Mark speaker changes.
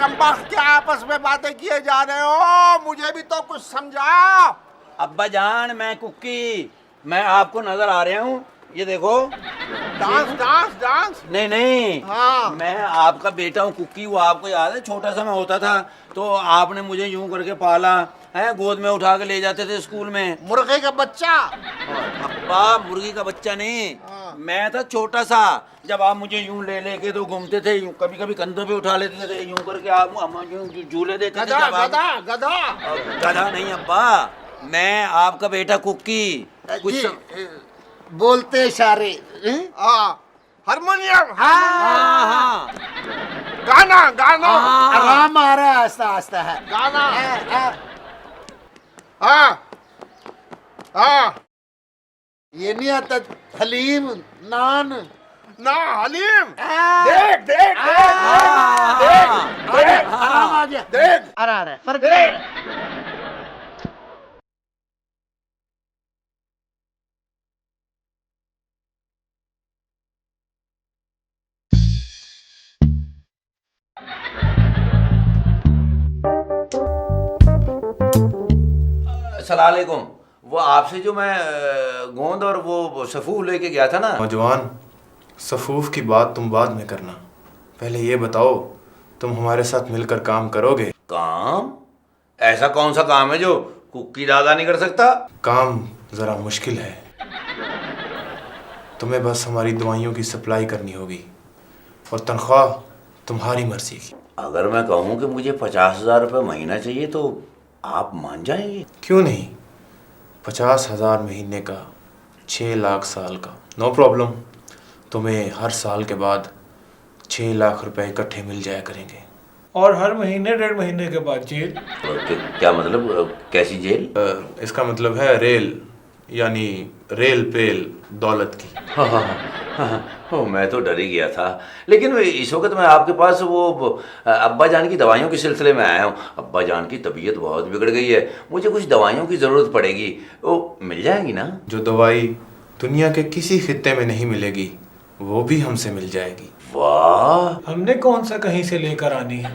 Speaker 1: कमबख्त क्या आपस में बातें किए जा रहे हो? मुझे भी तो कुछ समझाओ।
Speaker 2: अब्बा जान, मैं कुक्की, मैं आपको नजर आ रहा हूँ, ये देखो।
Speaker 1: Dance dance dance.
Speaker 2: नहीं नहीं,
Speaker 1: हाँ।
Speaker 2: मैं आपका बेटा हूँ कुक्की। वो आपको याद है, छोटा सा मैं होता था तो आपने मुझे यूं करके पाला है, गोद में उठा के ले जाते थे स्कूल में।
Speaker 1: मुर्गे का बच्चा।
Speaker 2: अब्बा मुर्गी का बच्चा नहीं,
Speaker 1: हाँ।
Speaker 2: मैं था छोटा सा, जब आप मुझे यूं ले लेके तो घूमते थे, यूं कभी कभी कंधों पे उठा लेते थे, यूं करके आप हम यूं झूले देते थे।
Speaker 1: गधा
Speaker 2: जब आप
Speaker 1: गधा गधा।
Speaker 2: गधा नहीं अब्बा, मैं आपका बेटा कुक्की। कुछ
Speaker 3: जी, बोलते इशारे।
Speaker 1: हाँ, हारमोनियम।
Speaker 2: हाँ हाँ
Speaker 1: गाना गाना।
Speaker 2: हाँ।
Speaker 3: आराम आ रहा है, आस्ता आस्ता है।
Speaker 1: गाना।
Speaker 3: हाँ।
Speaker 1: हाँ हाँ।
Speaker 3: ये नहीं आता हलीम नान।
Speaker 1: ना हलीम।
Speaker 3: हाँ।
Speaker 1: देख देख
Speaker 2: हाँ,
Speaker 1: देख
Speaker 2: हाँ,
Speaker 1: देख
Speaker 3: आराम आ गया।
Speaker 1: देख
Speaker 3: आ रहा है, फर्क
Speaker 1: देख।
Speaker 2: अस्सलामुअलैकुम। वो आपसे जो मैं गोंद और वो सफूफ लेके गया था ना।
Speaker 4: नौजवान, सफूफ की बात तुम बाद में करना, पहले ये बताओ तुम हमारे साथ मिलकर काम करोगे?
Speaker 2: काम? ऐसा कौन सा काम है जो कुक्की दादा नहीं कर सकता?
Speaker 4: काम ज़रा मुश्किल है, तुम्हें बस हमारी दवाइयों की सप्लाई करनी होगी और तनख्वाह तुम्हारी मर्जी की।
Speaker 2: अगर मैं कहूँ कि मुझे 50,000 रुपये महीना चाहिए तो आप मान जाएंगे?
Speaker 4: क्यों नहीं, 50,000 महीने का, 6 लाख साल का, नो प्रॉब्लम। तुम्हें हर साल के बाद 6 लाख रुपए इकट्ठे मिल जाया करेंगे।
Speaker 5: और हर महीने 1.5 महीने के बाद जेल।
Speaker 2: क्या मतलब, कैसी जेल?
Speaker 4: इसका मतलब है रेल, यानी रेल पेल दौलत की।
Speaker 2: हाँ हाँ हाँ, मैं तो डर ही गया था। लेकिन इस वक्त मैं आपके पास वो अब्बा जान की दवाइयों के सिलसिले में आया हूँ। अब्बा जान की तबीयत बहुत बिगड़ गई है, मुझे कुछ दवाइयों की ज़रूरत पड़ेगी, वो मिल जाएंगी ना?
Speaker 4: जो दवाई दुनिया के किसी खित्ते में नहीं मिलेगी वो भी हमसे मिल जाएगी।
Speaker 2: वाह,
Speaker 5: हमने कौन सा कहीं से लेकर आनी है?